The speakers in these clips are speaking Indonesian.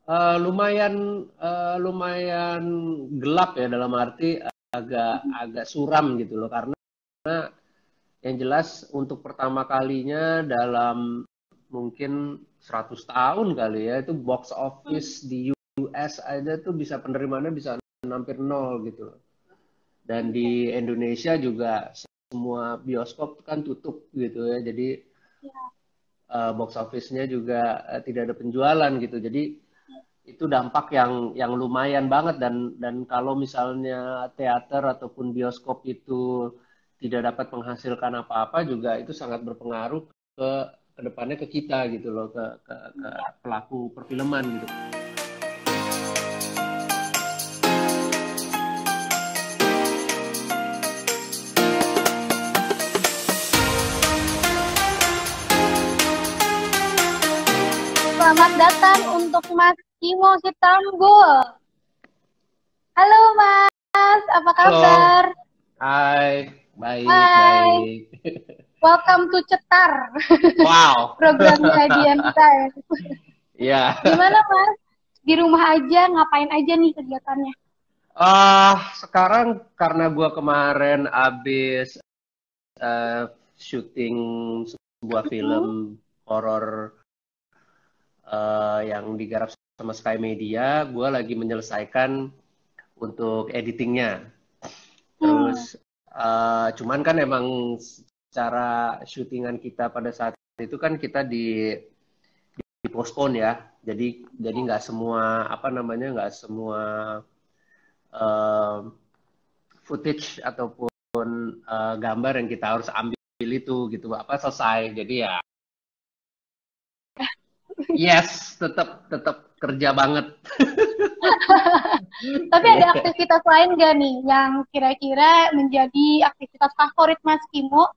lumayan gelap ya, dalam arti agak agak suram gitu loh, karena yang jelas untuk pertama kalinya dalam mungkin 100 tahun kali ya, itu box office di US aja tuh bisa penerimaannya bisa hampir nol gitu loh. Dan di Indonesia juga semua bioskop kan tutup gitu ya, jadi box office-nya juga tidak ada penjualan gitu. Jadi itu dampak yang lumayan banget, dan kalau misalnya teater ataupun bioskop itu tidak dapat menghasilkan apa-apa juga itu sangat berpengaruh ke depannya ke kita gitu loh, ke pelaku perfilman gitu. Selamat datang untuk Mas Kimo Sitambul. Halo Mas, apa kabar? Halo, hai, baik, Hai, baik. welcome to Cetar, Wow, programnya Dian Time. ya. Gimana Mas? Di rumah aja, ngapain aja nih kegiatannya? Sekarang karena gua kemarin abis syuting sebuah film horor yang digarap sama Sky Media, gue lagi menyelesaikan untuk editingnya. Terus cuman kan emang secara syutingan kita pada saat itu kan kita di postpone ya. Jadi nggak semua nggak semua eh, footage ataupun gambar yang kita harus ambil itu gitu selesai. Jadi ya yes, tetap kerja banget. Tapi ada aktivitas lain gak nih yang kira-kira menjadi aktivitas favorit Mas Kimo?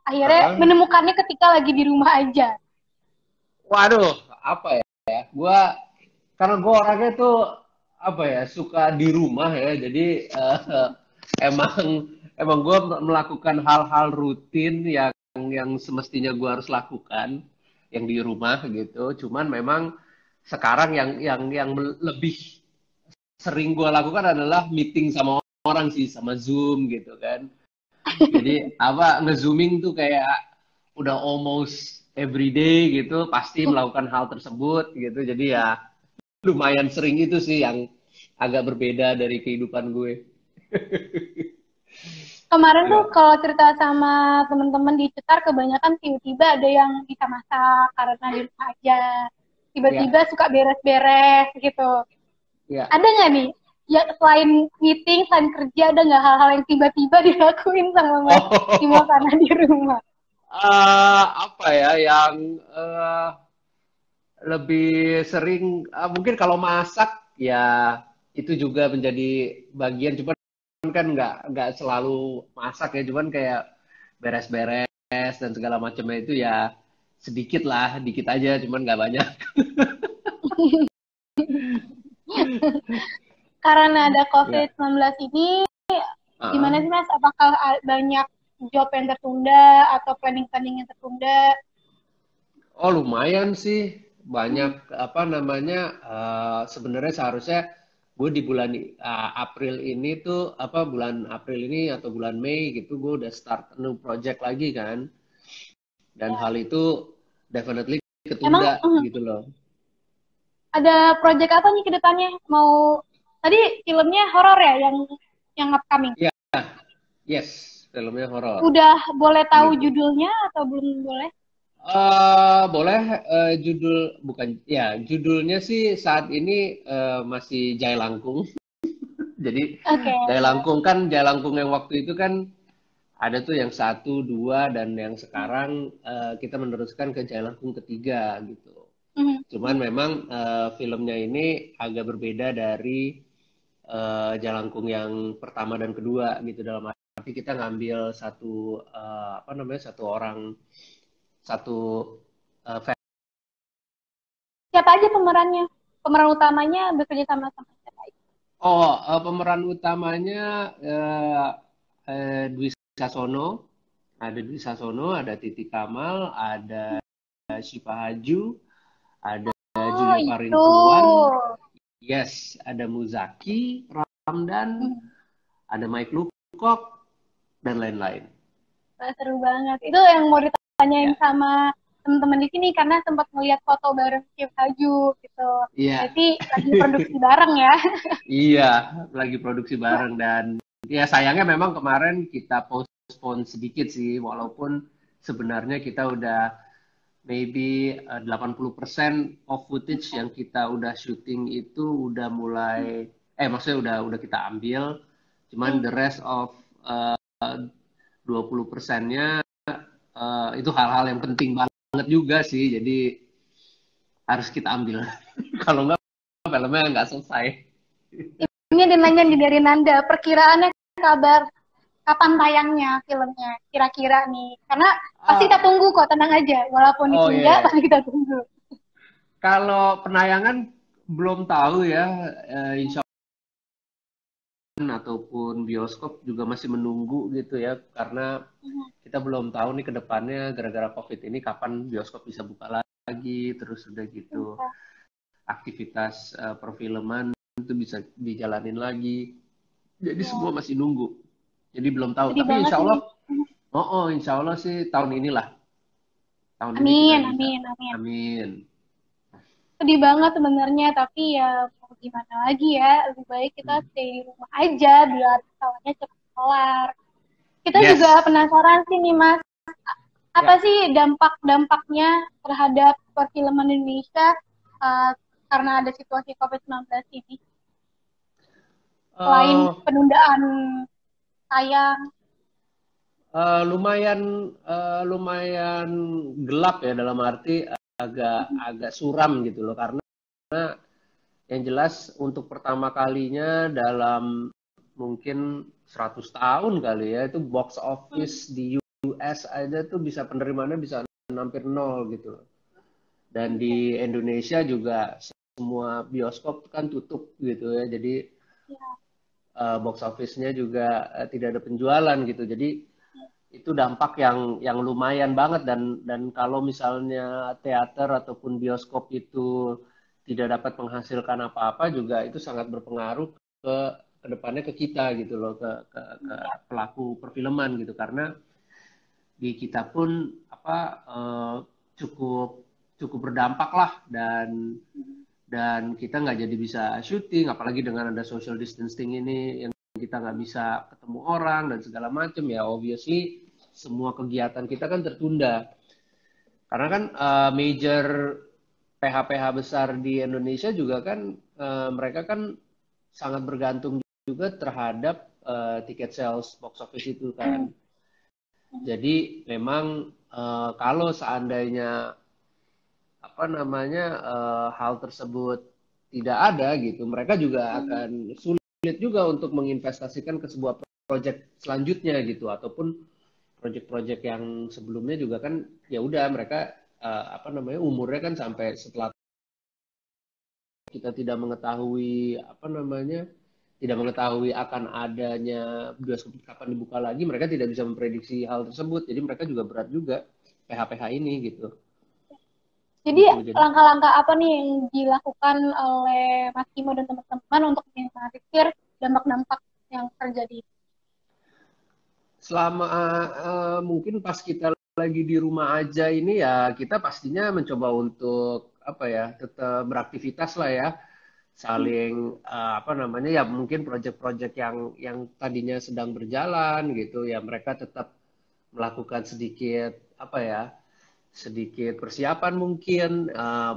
Akhirnya menemukannya ketika lagi di rumah aja. Waduh, apa ya? Karena gue orangnya tuh suka di rumah ya. Jadi emang emang gue melakukan hal-hal rutin yang semestinya gue harus lakukan yang di rumah gitu. Cuman memang sekarang yang lebih sering gue lakukan adalah meeting sama orang sih, sama Zoom gitu kan. Jadi nge-zooming tuh kayak udah almost every day gitu, pasti melakukan hal tersebut gitu. Jadi ya lumayan sering itu sih yang agak berbeda dari kehidupan gue. Kemarin tuh Ya. kalau cerita sama teman-teman di Cetar, kebanyakan tiba-tiba ada yang bisa masak karena di rumah aja. Tiba-tiba Ya, suka beres-beres gitu. ya. Ada nggak nih? Ya selain meeting, selain kerja, ada nggak hal-hal yang tiba-tiba dilakuin sama Mas Timo Oh, karena di rumah? apa ya yang lebih sering mungkin kalau masak ya itu juga menjadi bagian, cuman kan nggak selalu masak ya, cuman kayak beres-beres dan segala macamnya itu ya sedikit lah, dikit aja, cuman nggak banyak. Karena ada Ya. COVID-19 ini, gimana Ah. sih Mas? Apakah banyak job yang tertunda atau planning-planning yang tertunda? Oh, lumayan sih, banyak sebenarnya seharusnya gue di bulan April ini tuh bulan April ini atau bulan Mei gitu gue udah start new project lagi kan, dan hal itu definitely Emang ketunda gitu loh. ada project apa nih ke depannya? Mau tadi filmnya horor ya yang upcoming. Ya, yes, filmnya horor Udah boleh tahu gitu. judulnya atau belum boleh? Boleh, judulnya sih saat ini masih Jai Langkung. Jadi Oke. Jai Langkung yang waktu itu kan ada tuh yang satu, dua, dan yang sekarang kita meneruskan ke Jai Langkung ketiga gitu. Mhm. Cuman memang filmnya ini agak berbeda dari Jalangkung yang pertama dan kedua gitu, dalam arti kita ngambil satu orang, satu uh, Siapa aja pemerannya? Pemeran utamanya bekerja sama sama siapa aja? pemeran utamanya Dwi Sasono, ada Titi Kamal, ada Syifa Haju, ada Oh, Julia itu. Parintuan, Yes, ada Muzaki, Ramdan, Hmm. ada Mike Lucock, dan lain-lain. Wah, seru banget. Itu yang mau ditanyain Ya, sama teman-teman di sini karena sempat melihat foto bareng Kim Haju gitu. iya, Berarti lagi produksi bareng ya. iya, lagi produksi bareng dan ya sayangnya memang kemarin kita postpone sedikit sih, walaupun sebenarnya kita udah maybe 80% of footage yang kita udah syuting itu udah mulai, maksudnya udah kita ambil, cuman Hmm. the rest of 20%-nya itu hal-hal yang penting banget juga sih, jadi harus kita ambil. Kalau nggak, filmnya nggak selesai. Ini ada nanya nih dari Nanda, perkiraannya kabar kapan tayangnya filmnya kira-kira nih. Karena pasti kita Ah, tunggu kok, tenang aja. Walaupun oh ditunda, iya, pasti kita tunggu. kalau penayangan belum tahu ya, insya Allah ataupun bioskop juga masih menunggu gitu ya, karena kita belum tahu nih ke depannya gara-gara COVID ini kapan bioskop bisa buka lagi, terus udah gitu aktivitas perfilman itu bisa dijalanin lagi. Jadi semua Ya, masih nunggu. Jadi belum tahu. sedih Tapi banget insya nih. Allah, insya Allah sih tahun inilah. Tahun ini kita Amin, bisa. amin, amin. Amin. Sedih banget sebenarnya, tapi ya mau gimana lagi ya. Lebih baik kita stay di rumah aja biar pesawatnya cepat kelar. Kita juga Yes. penasaran sih nih Mas, apa Ya. sih dampak-dampaknya terhadap perfilman Indonesia uh, karena ada situasi COVID-19 ini? Selain Eh, penundaan tayang. lumayan gelap ya dalam arti agak agak suram gitu loh, karena yang jelas untuk pertama kalinya dalam mungkin 100 tahun kali ya, itu box office di US aja tuh bisa penerimaannya bisa hampir nol gitu loh. Dan di Indonesia juga semua bioskop kan tutup gitu ya, jadi Ya, box office-nya juga tidak ada penjualan gitu. Jadi itu dampak yang lumayan banget, dan kalau misalnya teater ataupun bioskop itu tidak dapat menghasilkan apa-apa juga itu sangat berpengaruh ke kedepannya ke kita gitu loh, ke pelaku perfilman gitu, karena di kita pun apa cukup cukup berdampak lah, dan kita nggak jadi bisa syuting, apalagi dengan ada social distancing ini yang kita nggak bisa ketemu orang dan segala macam ya, obviously semua kegiatan kita kan tertunda, karena kan major PH-PH besar di Indonesia juga kan mereka kan sangat bergantung juga terhadap tiket sales box office itu kan. Jadi memang kalau seandainya apa namanya hal tersebut tidak ada gitu, mereka juga akan sulit juga untuk menginvestasikan ke sebuah proyek selanjutnya gitu, ataupun proyek-proyek yang sebelumnya juga kan ya udah mereka apa namanya umurnya kan sampai setelah kita tidak mengetahui apa namanya tidak mengetahui akan adanya bioskop kapan dibuka lagi, mereka tidak bisa memprediksi hal tersebut, jadi mereka juga berat juga PH-PH ini gitu jadi gitu jadi langkah-langkah apa nih yang dilakukan oleh Mas Kimo dan teman-teman untuk minimalisir dampak-dampak yang terjadi? selama mungkin pas kita lagi di rumah aja ini ya kita pastinya mencoba untuk apa ya tetap beraktivitas lah ya, saling apa namanya ya mungkin proyek-proyek yang tadinya sedang berjalan gitu ya mereka tetap melakukan sedikit apa ya sedikit persiapan mungkin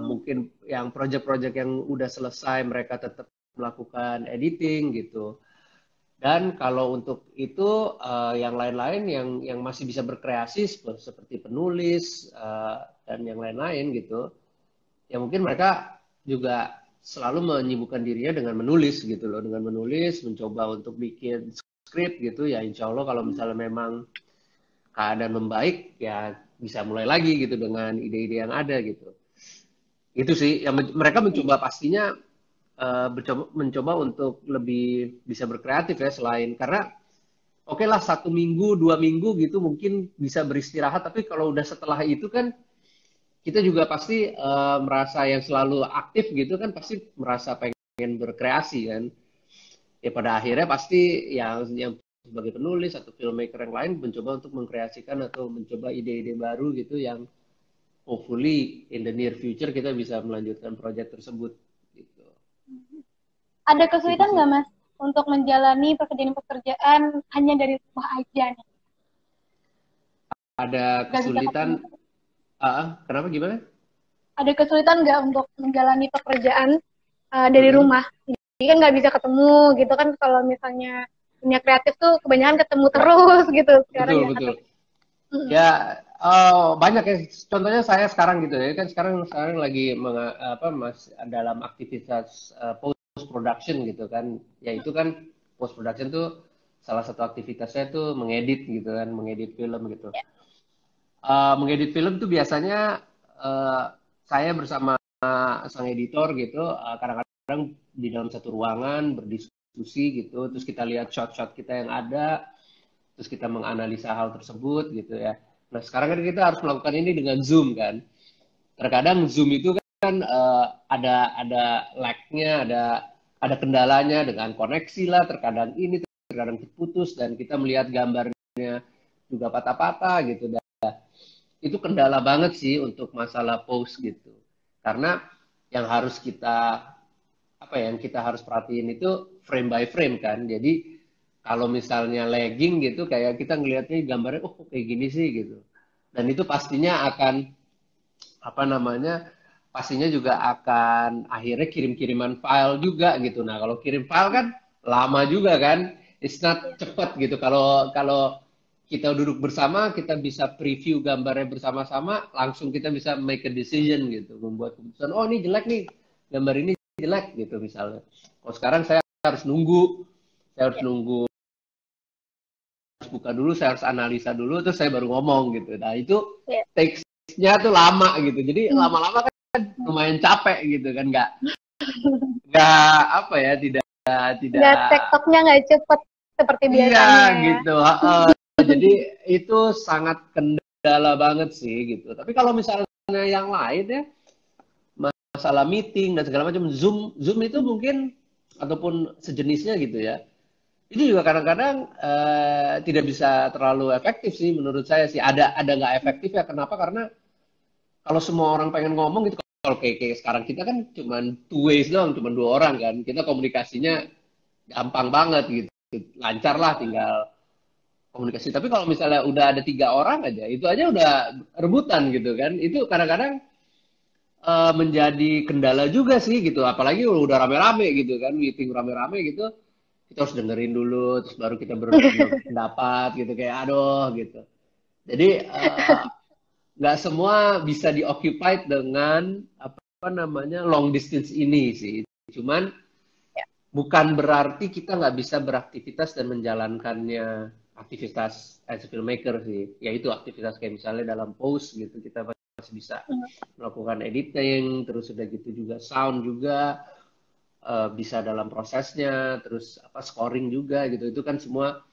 mungkin yang proyek-proyek yang udah selesai mereka tetap melakukan editing gitu, dan kalau untuk itu yang lain-lain yang masih bisa berkreasi seperti penulis dan yang lain-lain gitu, ya mungkin mereka juga selalu menyibukkan dirinya dengan menulis gitu loh, dengan menulis, mencoba untuk bikin skrip gitu ya, insya Allah kalau misalnya memang keadaan membaik ya bisa mulai lagi gitu dengan ide-ide yang ada gitu. Itu sih yang mereka mencoba pastinya mencoba untuk lebih bisa berkreatif ya, selain karena oke lah 1 minggu 2 minggu gitu mungkin bisa beristirahat, tapi kalau udah setelah itu kan kita juga pasti merasa yang selalu aktif gitu kan pasti merasa pengen berkreasi kan. Ya pada akhirnya pasti yang sebagai penulis atau filmmaker yang lain mencoba untuk mengkreasikan atau mencoba ide-ide baru gitu yang hopefully in the near future kita bisa melanjutkan proyek tersebut gitu. Ada Itu kesulitan sih. nggak Mas untuk menjalani pekerjaan-pekerjaan hanya dari rumah aja nih? Ada Nggak bisa kesulitan, ketemu. kenapa gimana? Ada kesulitan nggak untuk menjalani pekerjaan dari Mm-mm. rumah? Jadi kan nggak bisa ketemu gitu kan, kalau misalnya dunia kreatif tuh kebanyakan ketemu Ya, terus gitu. Sekarang betul nggak betul. ketemu. Mm-mm. Ya, banyak ya. Contohnya saya sekarang gitu ya, kan sekarang lagi dalam aktivitas post production gitu kan. Ya itu kan post production tuh salah satu aktivitasnya tuh mengedit gitu kan, mengedit film gitu. Ya. Mengedit film tuh biasanya saya bersama sang editor gitu, kadang-kadang di dalam satu ruangan berdiskusi gitu, terus kita lihat shot-shot kita yang ada, terus kita menganalisa hal tersebut gitu ya. Nah sekarang kan kita harus melakukan ini dengan Zoom kan. Terkadang Zoom itu kan ada lag-nya, ada kendalanya dengan koneksi lah. Terkadang ini, terkadang terputus dan kita melihat gambarnya juga patah-patah gitu. Dan itu kendala banget sih untuk masalah post gitu. Karena yang harus kita yang kita harus perhatiin itu frame by frame kan. Jadi kalau misalnya lagging gitu kayak kita ngelihatnya gambarnya oh kayak gini sih gitu. Dan itu pastinya akan pastinya juga akan akhirnya kirim-kiriman file juga gitu. Nah, kalau kirim file kan lama juga kan. It's not cepet gitu. Kalau kalau kita duduk bersama, kita bisa preview gambarnya bersama-sama, langsung kita bisa make a decision gitu, membuat keputusan. Oh, ini jelek nih. Gambar ini jelek gitu misalnya. Kalau sekarang saya harus nunggu harus buka dulu, saya harus analisa dulu, terus saya baru ngomong gitu. Nah itu Ya. teksnya tuh lama gitu. Jadi Hmm. lama-lama kan lumayan capek gitu kan, nggak apa ya, tidak tidak Nggak, tektoknya nggak cepet seperti iya biasanya ya. gitu. Jadi itu sangat kendala banget sih gitu. Tapi kalau misalnya yang lain ya, masalah meeting dan segala macam, Zoom Zoom itu mungkin ataupun sejenisnya gitu ya. Itu juga kadang-kadang tidak bisa terlalu efektif sih menurut saya sih. Ada nggak efektif ya? Kenapa? Karena kalau semua orang pengen ngomong gitu, kalau kayak sekarang kita kan cuma two ways doang, cuma dua orang kan. Kita komunikasinya gampang banget gitu, lancar lah tinggal komunikasi. Tapi kalau misalnya udah ada tiga orang aja, itu aja udah rebutan gitu kan. Itu kadang-kadang menjadi kendala juga sih gitu. Apalagi udah rame-rame gitu kan, meeting rame-rame gitu kita harus dengerin dulu terus baru kita berpendapat gitu kayak aduh gitu jadi nggak semua bisa dioccupied dengan apa namanya long distance ini sih cuman bukan berarti kita nggak bisa beraktivitas dan menjalankannya aktivitas as a filmmaker sih yaitu aktivitas kayak misalnya dalam post gitu kita masih bisa melakukan editing terus udah gitu juga sound juga bisa dalam prosesnya, terus scoring juga gitu. Itu kan semua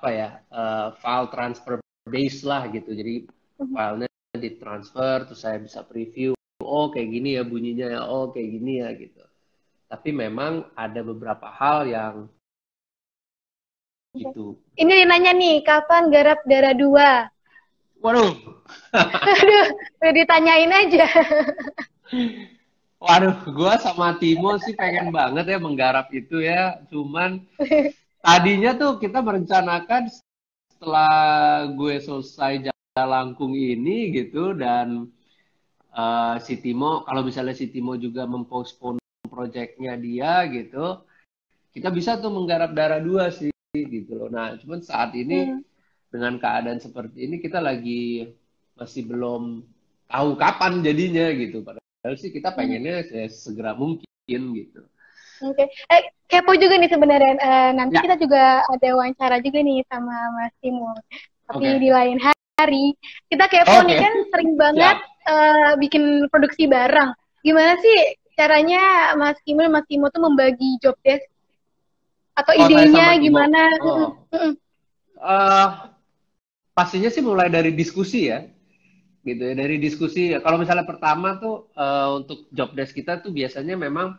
file transfer base lah gitu. Jadi filenya ditransfer, terus saya bisa preview. Oh kayak gini ya bunyinya ya, oh kayak gini ya gitu. Tapi memang ada beberapa hal yang gitu. Ini nanya nih, kapan garap Dara 2? Waduh, Aduh, udah ditanyain aja. waduh, gue sama Timo sih pengen banget ya menggarap itu ya. Cuman tadinya tuh kita merencanakan setelah gue selesai Jalangkung ini gitu dan si Timo kalau misalnya si Timo juga mempospon proyeknya dia gitu kita bisa tuh menggarap Dara 2 sih gitu loh. Nah cuman saat ini Hmm, dengan keadaan seperti ini kita lagi masih belum tahu kapan jadinya gitu padahal sih kita hmm. pengennya segera mungkin gitu. Oke. Kepo juga nih sebenarnya. Nanti Ya, kita juga ada wawancara juga nih sama Mas Timo. Tapi oke. di lain hari. Kita kepo nih Oke, kan sering banget siap. bikin produksi bareng. Gimana sih caranya Mas Timo tuh membagi job desk atau Oh, saya idenya sama Timo. gimana? Oh, eh pastinya sih mulai dari diskusi ya, gitu ya. Dari diskusi. Kalau misalnya pertama tuh untuk job desk kita tuh biasanya memang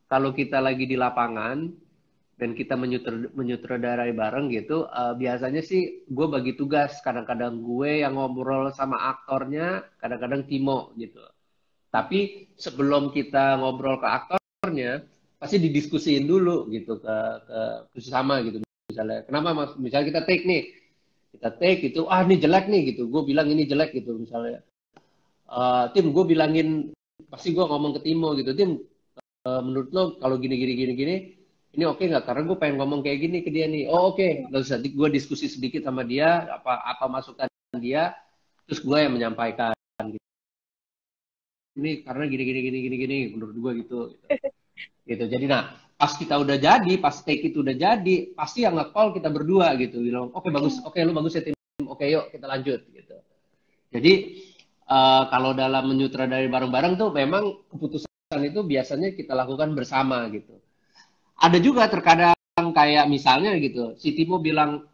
kalau kita lagi di lapangan dan kita menyutradarai bareng gitu, biasanya sih gue bagi tugas. Kadang-kadang gue yang ngobrol sama aktornya, kadang-kadang Timo gitu. Tapi sebelum kita ngobrol ke aktornya, pasti didiskusiin dulu gitu ke sama gitu. Misalnya, kenapa mas? Misalnya kita take nih, itu, ini jelek nih gitu. Gue bilang ini jelek gitu misalnya. Tim, gue bilangin, pasti gue ngomong ke Timo gitu. Tim, menurut lo kalau gini ini oke nggak? Karena gue pengen ngomong kayak gini ke dia nih. Oh oke. Terus nanti gue diskusi sedikit sama dia, apa masukan dia, terus gue yang menyampaikan gitu. Ini karena gini menurut gue gitu. Gitu. Jadi pas kita udah jadi, pas take itu udah jadi, pasti yang nge-call kita berdua gitu. Bilang, oke bagus, oke lu bagus ya tim, oke yuk kita lanjut gitu. Jadi kalau dalam menyutradari bareng-bareng tuh memang keputusan itu biasanya kita lakukan bersama gitu. Ada juga terkadang kayak misalnya gitu, si Timo bilang,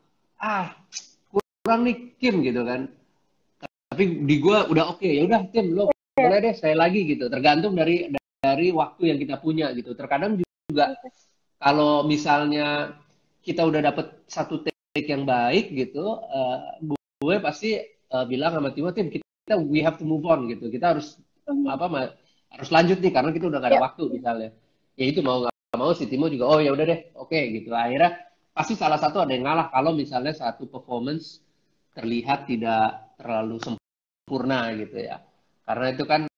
kurang nih Kim gitu kan. Tapi di gue udah oke, ya udah Tim, lo boleh deh saya lagi gitu. Tergantung dari waktu yang kita punya gitu. Terkadang juga kalau misalnya kita udah dapet satu take yang baik gitu, gue pasti bilang sama Timo, Tim, kita we have to move on gitu. Kita harus harus lanjut nih karena kita udah gak ada waktu misalnya. Ya itu mau si Timo juga, oh ya udah deh, oke gitu. Akhirnya pasti salah satu ada yang ngalah kalau misalnya satu performance terlihat tidak terlalu sempurna gitu ya. Karena itu kan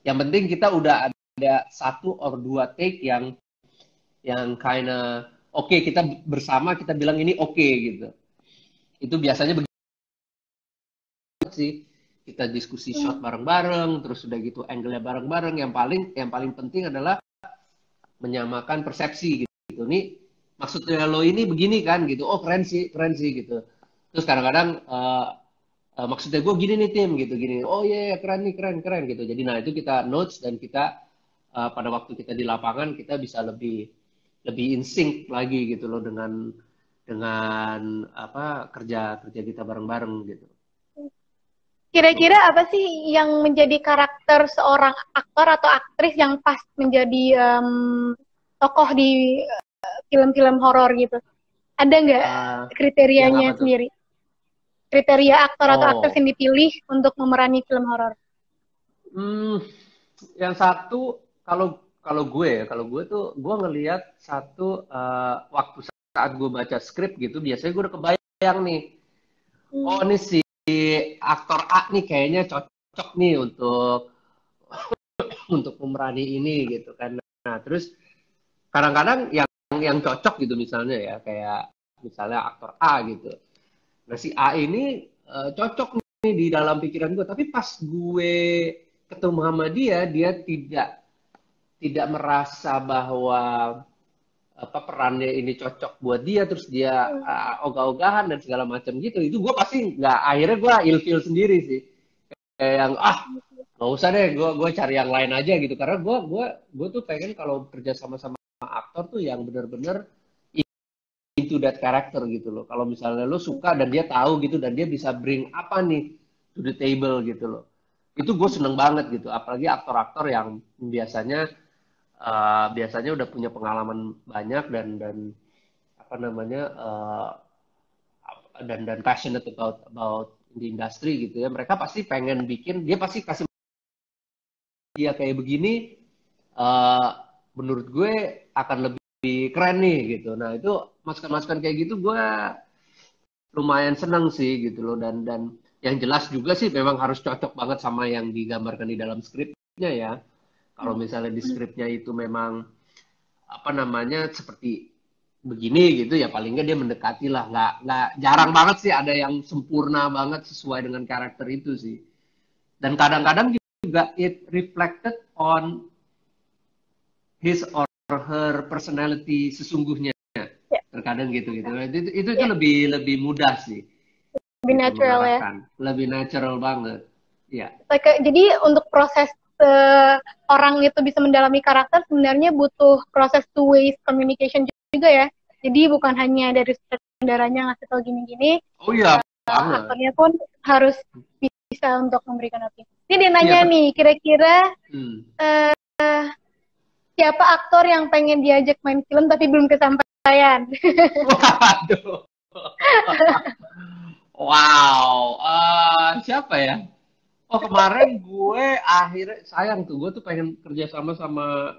yang penting kita udah ada satu or dua take yang kinda oke, kita bersama kita bilang ini oke gitu. Itu biasanya begitu sih. Kita diskusi shot bareng-bareng, terus udah gitu angle-nya bareng-bareng. Yang paling penting adalah menyamakan persepsi gitu. Nih maksudnya lo ini begini kan gitu. Oh keren sih gitu. Terus kadang-kadang maksudnya gue gini nih Tim gitu gini. Oh iya keren nih keren gitu. Jadi itu kita notes dan kita pada waktu kita di lapangan kita bisa lebih in sync lagi gitu loh dengan kerja kita bareng-bareng gitu. Kira-kira apa sih yang menjadi karakter seorang aktor atau aktris yang pas menjadi tokoh di film-film horor gitu? Ada nggak kriterianya sendiri? Kriteria aktor atau aktris yang dipilih untuk memerani film horor? Yang satu kalau gue tuh gue ngelihat satu waktu saat gue baca skrip gitu biasanya gue udah kebayang nih. Oh ini si aktor A nih kayaknya cocok nih untuk memerani ini gitu kan. Nah terus kadang-kadang yang cocok gitu misalnya ya kayak misalnya aktor A gitu. Nah si A ini cocok nih di dalam pikiran gue, tapi pas gue ketemu sama dia tidak merasa bahwa perannya ini cocok buat dia, terus dia ogah-ogahan dan segala macam gitu. Itu gue pasti akhirnya gue ilfeel sendiri sih. Kayak yang nggak usah deh, gue cari yang lain aja gitu. Karena gue tuh pengen kalau kerja sama aktor tuh yang benar-benar into that character gitu loh. Kalau misalnya lo suka dan dia tahu gitu dan dia bisa bring apa nih to the table gitu loh. Itu gue seneng banget gitu. Apalagi aktor-aktor yang biasanya udah punya pengalaman banyak dan apa namanya dan passionate about the industry gitu ya. Mereka pasti pengen bikin, dia pasti kasih dia kayak begini, menurut gue akan lebih keren nih gitu. Nah itu masukan kayak gitu gue lumayan senang sih gitu loh dan yang jelas juga sih memang harus cocok banget sama yang digambarkan di dalam skripnya ya. Kalau misalnya di skripnya itu memang apa namanya seperti begini gitu ya paling nggak dia mendekati lah, nggak jarang banget sih ada yang sempurna banget sesuai dengan karakter itu sih. Dan kadang-kadang juga it reflected on his or her personality sesungguhnya. Terkadang gitu. Itu lebih mudah sih. Lebih natural ya. Lebih natural banget. Ya. Jadi untuk proses orang itu bisa mendalami karakter sebenarnya butuh proses two way communication juga ya. Jadi bukan hanya dari sutradaranya ngasih tau gini-gini. Oh iya. Aktornya pun harus bisa untuk memberikan opini. Ini dia nanya nih, kira-kira siapa aktor yang pengen diajak main film tapi belum kesampaian? Waduh. Wow, siapa ya? Oh kemarin gue akhirnya sayang tuh gue tuh pengen kerja sama sama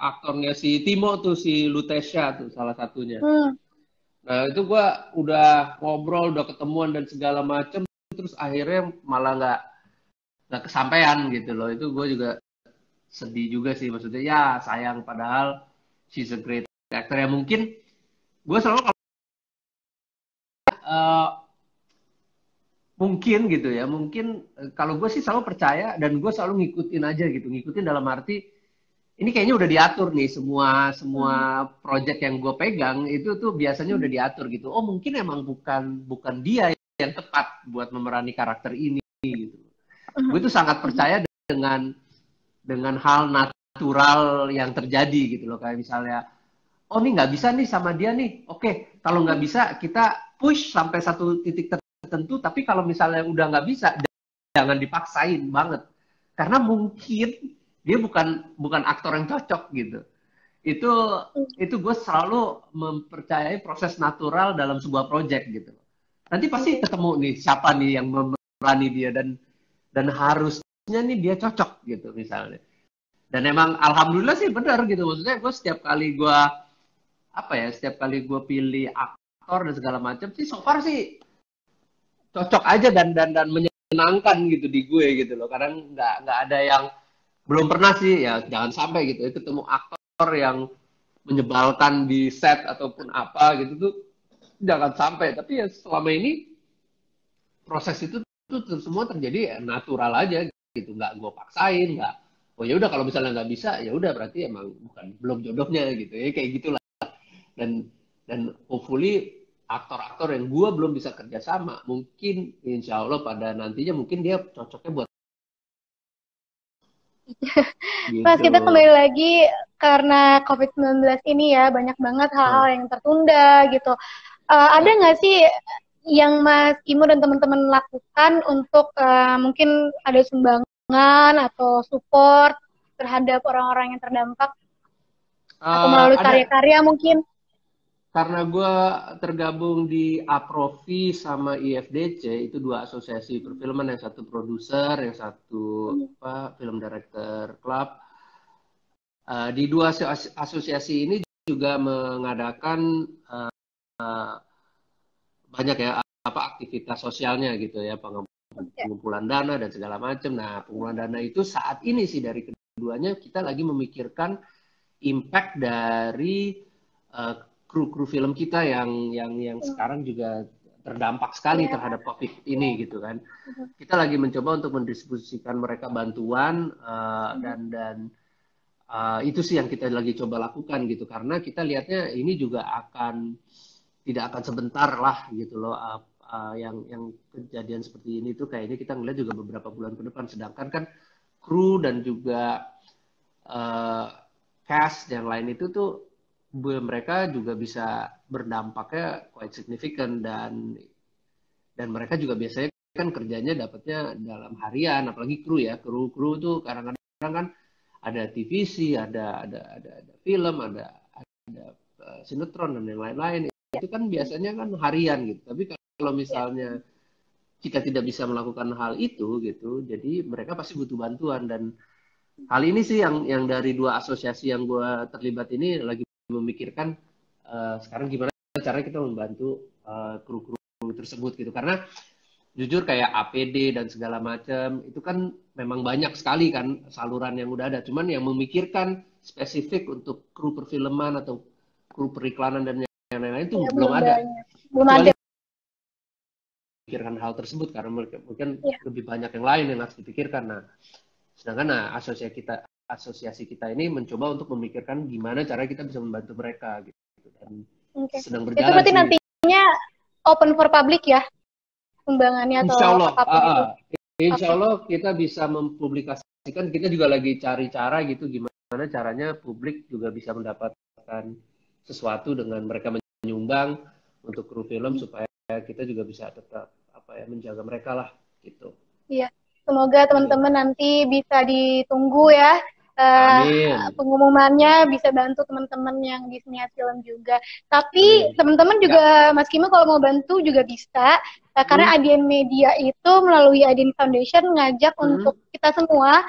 aktornya si Timo tuh si Lutesha tuh salah satunya. Hmm. Nah itu gue udah ngobrol, udah ketemuan dan segala macem, terus akhirnya malah nggak kesampaian gitu loh. Itu gue juga sedih juga sih maksudnya ya sayang padahal she's a great actor ya mungkin gue selalu eh, mungkin gitu ya mungkin kalau gue sih selalu percaya dan gue selalu ngikutin aja gitu ngikutin dalam arti ini kayaknya udah diatur nih semua semua Hmm. project yang gue pegang itu tuh biasanya udah diatur gitu oh mungkin emang bukan bukan dia yang tepat buat memerani karakter ini gitu gue tuh sangat percaya dengan hal natural yang terjadi gitu loh kayak misalnya oh nih nggak bisa nih sama dia nih oke kalau nggak bisa kita push sampai satu titik tertentu tapi kalau misalnya udah nggak bisa jangan dipaksain banget karena mungkin dia bukan bukan aktor yang cocok gitu itu itu gue selalu mempercayai proses natural dalam sebuah project gitu nanti pasti Oke. ketemu nih siapa nih yang memerani dia dan harusnya nih dia cocok gitu misalnya dan emang alhamdulillah sih benar gitu maksudnya gue setiap kali gue apa ya setiap kali gue pilih aktor dan segala macam sih so far sih cocok aja dan menyenangkan gitu di gue gitu loh karena nggak ada yang belum pernah sih ya jangan sampai gitu ya ketemu aktor yang menyebalkan di set ataupun apa gitu tuh jangan sampai tapi ya selama ini proses itu tuh semua terjadi ya, natural aja gitu nggak gue paksain nggak oh ya udah kalau misalnya nggak bisa ya udah berarti emang bukan belum jodohnya gitu ya kayak gitulah dan hopefully aktor-aktor yang gue belum bisa kerja sama mungkin insya Allah pada nantinya mungkin dia cocoknya buat Mas, gitu. kita kembali lagi karena COVID-19 ini ya, banyak banget hal-hal Hmm. yang tertunda gitu. Ada Ya. nggak sih yang Mas Imo dan teman-teman lakukan untuk mungkin ada sumbangan atau support terhadap orang-orang yang terdampak atau melalui Ada karya-karya mungkin? karena gue tergabung di APROVI sama IFDC itu dua asosiasi perfilman yang satu produser yang satu apa film director club. Di dua asosiasi ini juga mengadakan banyak ya apa aktivitas sosialnya gitu ya Oke. pengumpulan dana dan segala macam. Nah pengumpulan dana itu saat ini sih dari keduanya kita lagi memikirkan impact dari uh, kru-kru film kita yang sekarang juga terdampak sekali Ya. terhadap COVID ini gitu kan. Kita lagi mencoba untuk mendistribusikan mereka bantuan dan itu sih yang kita lagi coba lakukan gitu karena kita lihatnya ini juga akan tidak akan sebentar lah gitu loh yang kejadian seperti ini tuh kayaknya kita ngeliat juga beberapa bulan ke depan sedangkan kan kru dan juga uh, cast yang lain itu tuh mereka juga bisa berdampaknya quite significant dan mereka juga biasanya kan kerjanya dapatnya dalam harian apalagi kru ya kru tuh kadang-kadang kan ada TVC ada film ada sinetron dan yang lain-lain itu kan biasanya kan harian gitu tapi kalau misalnya kita tidak bisa melakukan hal itu gitu jadi mereka pasti butuh bantuan dan hal ini sih yang dari dua asosiasi yang gue terlibat ini lagi memikirkan sekarang gimana caranya kita membantu kru-kru tersebut gitu karena jujur kayak APD dan segala macam itu kan memang banyak sekali kan saluran yang udah ada cuman yang memikirkan spesifik untuk kru perfilman atau kru periklanan dan yang lain-lain itu Ya, belum belum ada banyak. Belum kecuali ada. memikirkan hal tersebut karena mungkin Ya. lebih banyak yang lain yang harus dipikirkan nah sedangkan asosiasi kita ini mencoba untuk memikirkan gimana cara kita bisa membantu mereka gitu dan Oke. sedang Itu berjalan berarti sih nantinya open for public ya, sumbangannya insya atau Allah apapun itu. insya Oke. Allah kita bisa mempublikasikan kita juga lagi cari cara gitu gimana caranya publik juga bisa mendapatkan sesuatu dengan mereka menyumbang untuk kru film supaya kita juga bisa tetap apa ya menjaga mereka lah gitu. Iya. Semoga Gitu. teman-teman nanti bisa ditunggu ya Amin. pengumumannya, bisa bantu teman-teman yang di Sinias Film juga. Tapi teman-teman juga, Mas Kimo kalau mau bantu juga bisa, karena ADN Media itu melalui ADN Foundation ngajak untuk kita semua,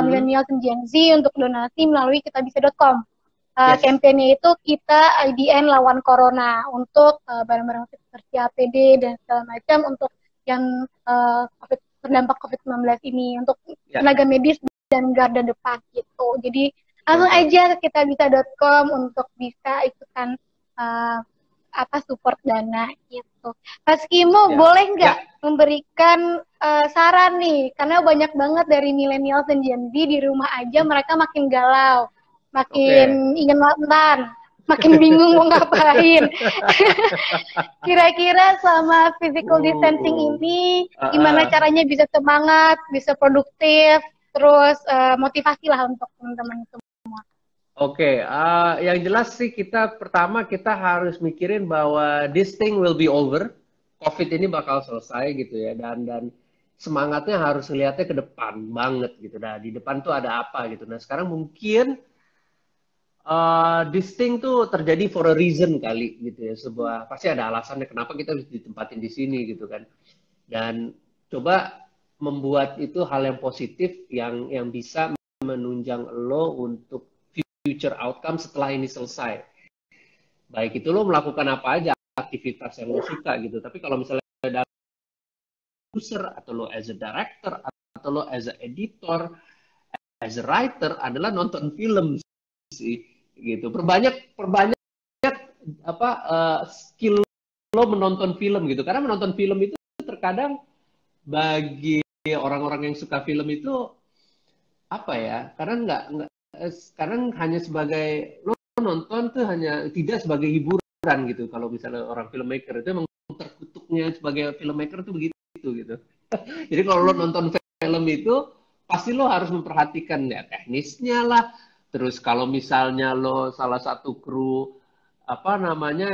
milenial dan Gen Z, untuk donasi melalui kitabisa.com. Kampanye itu kita IDN lawan corona untuk barang-barang seperti APD dan segala macam untuk yang terdampak COVID-19 ini, untuk tenaga medis dan garda depan gitu. Jadi langsung aja ke kitabisa.com untuk bisa ikutan support dana gitu. Mas Kimo, boleh nggak memberikan saran nih, karena banyak banget dari milenial dan Gen Z di rumah aja mereka makin galau, makin ingin nonton, makin bingung mau ngapain. Kira-kira selama physical distancing ini, gimana caranya bisa semangat, bisa produktif, terus motivasi lah untuk teman-teman semua. Yang jelas sih pertama kita harus mikirin bahwa this thing will be over, COVID ini bakal selesai gitu ya, dan semangatnya harus lihatnya ke depan banget gitu. Nah, di depan tuh ada apa gitu. Nah, sekarang mungkin this thing tuh terjadi for a reason kali gitu ya, pasti ada alasannya kenapa kita harus ditempatin di sini gitu kan, dan coba membuat itu hal yang positif yang bisa menunjang lo untuk future outcome setelah ini selesai. Baik itu lo melakukan apa aja aktivitas yang lo suka gitu, tapi kalau misalnya ada producer atau lo as a director atau lo as a editor, as a writer, adalah nonton film sih gitu. Perbanyak skill lo menonton film gitu, karena menonton film itu terkadang bagi orang-orang yang suka film itu karena hanya sebagai lo nonton tuh hanya tidak sebagai hiburan gitu. Kalau misalnya orang filmmaker itu emang terkutuknya sebagai filmmaker tuh begitu gitu. Jadi kalau lo nonton film itu pasti lo harus memperhatikan ya teknisnya lah. Terus kalau misalnya lo salah satu kru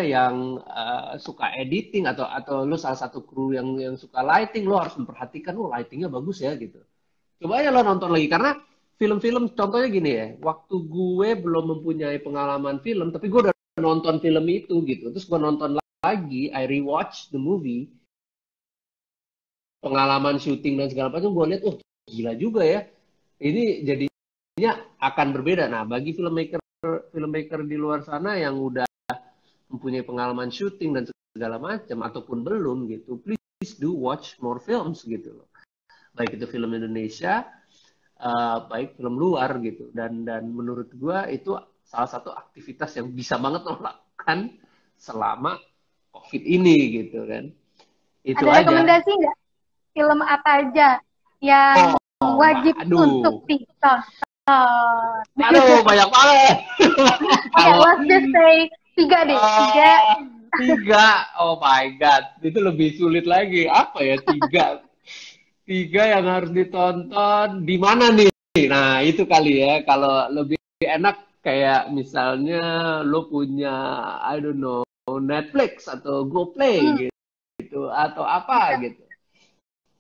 yang suka editing atau lo salah satu kru yang suka lighting, lo harus memperhatikan lightingnya bagus ya gitu. Coba aja lo nonton lagi, karena film-film contohnya gini ya, waktu gue belum mempunyai pengalaman film tapi gue udah nonton film itu gitu, terus gue nonton lagi, I rewatch the movie, pengalaman syuting dan segala macam, gue lihat gila juga ya, ini jadinya akan berbeda. Nah, bagi filmmaker di luar sana yang udah mempunyai pengalaman syuting dan segala macam ataupun belum gitu, please do watch more films gitu loh, baik itu film Indonesia, baik film luar gitu, dan menurut gue itu salah satu aktivitas yang bisa banget lo lakukan selama COVID ini gitu kan. Itu ada aja. rekomendasi nggak film apa aja yang wajib untuk ditonton? Aduh, banyak banget. Let's just say 3 deh. 3. Oh my god, itu lebih sulit lagi. Apa ya 3? 3 yang harus ditonton di mana nih? Nah, itu kali ya. Kalau lebih enak kayak misalnya lo punya, I don't know, Netflix atau GoPlay gitu, atau apa gitu.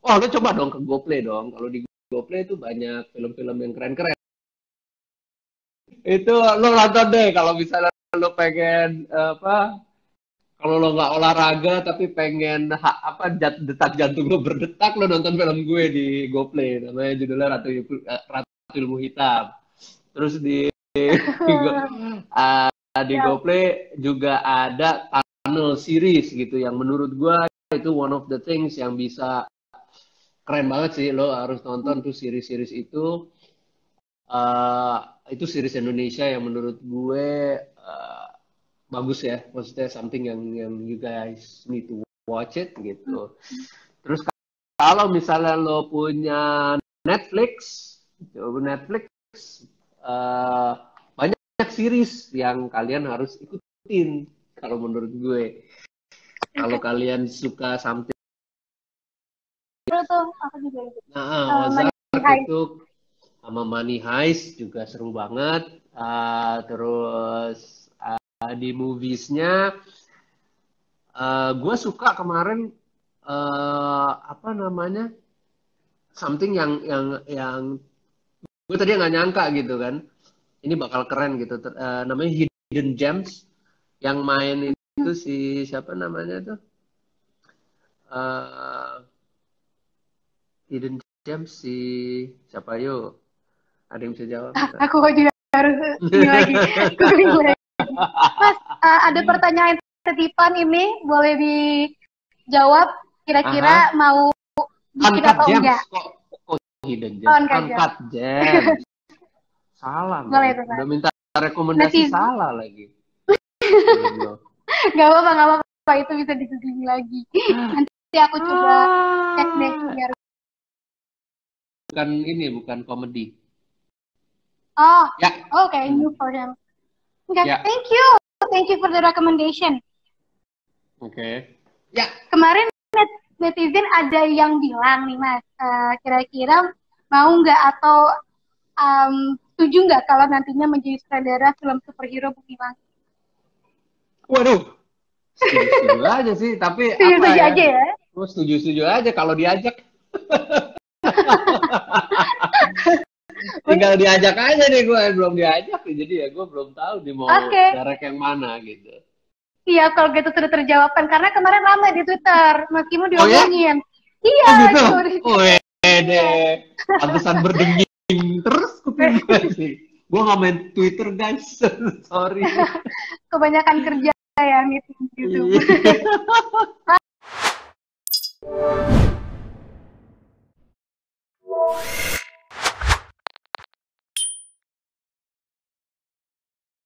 Oh, lo coba dong ke GoPlay dong. Kalau di GoPlay itu banyak film-film yang keren-keren. Itu lo nonton deh kalau misalnya lo pengen kalau lo nggak olahraga tapi pengen detak jantung lo berdetak, lo nonton film gue di GoPlay, namanya judulnya Ratu Ilmu Hitam. Terus di GoPlay juga ada Tunnel series gitu, yang menurut gue itu one of the things yang bisa keren banget sih, lo harus nonton tuh series itu. Itu series Indonesia yang menurut gue bagus ya, maksudnya something yang you guys need to watch it gitu. Terus kalau misalnya lo punya Netflix banyak series yang kalian harus ikutin kalau menurut gue. Kalau kalian suka something, Ozark itu sama Money Heist juga seru banget. Terus di movies-nya gue suka kemarin something yang Gue tadi nggak nyangka gitu kan. Ini bakal keren gitu. Namanya Hidden Gems. Yang main itu si siapa namanya tuh? Eh, Hidden Gems si siapa yuk? Ada yang bisa jawab? Aku juga harus ini lagi, googling lagi. Mas, ada pertanyaan titipan ini, boleh dijawab kira-kira mau bikin Uncut atau Gems. enggak? Kok Hidden Gems? Uncut Uncut Gems. Salah, Boleh Bang. itu, Mas. Udah minta rekomendasi salah lagi. Gak apa-apa, itu bisa di googling lagi. Nanti aku coba cek deh biar. Bukan komedi. Oh, Ya. okay, new for him. Okay, Ya. thank you for the recommendation. Oke. Ya. Kemarin netizen ada yang bilang nih Mas, kira-kira mau nggak atau setuju nggak kalau nantinya menjadi sutradara film superhero Bumi Langit? Waduh. Setuju aja sih, tapi Setuju apa ya? aja ya? Oh, setuju aja kalau diajak. Tinggal diajak aja deh, gue belum diajak nih, jadi ya gue belum tahu nih mau direct yang mana gitu. Iya, kalau gitu sudah terjawabkan karena kemarin ramai di Twitter, meskipun diomongin. Oh, ya? Iya, gitu. Deh, pantesan berdenging terus sih. Gue nggak main Twitter guys, sorry. Kebanyakan kerja ya gitu.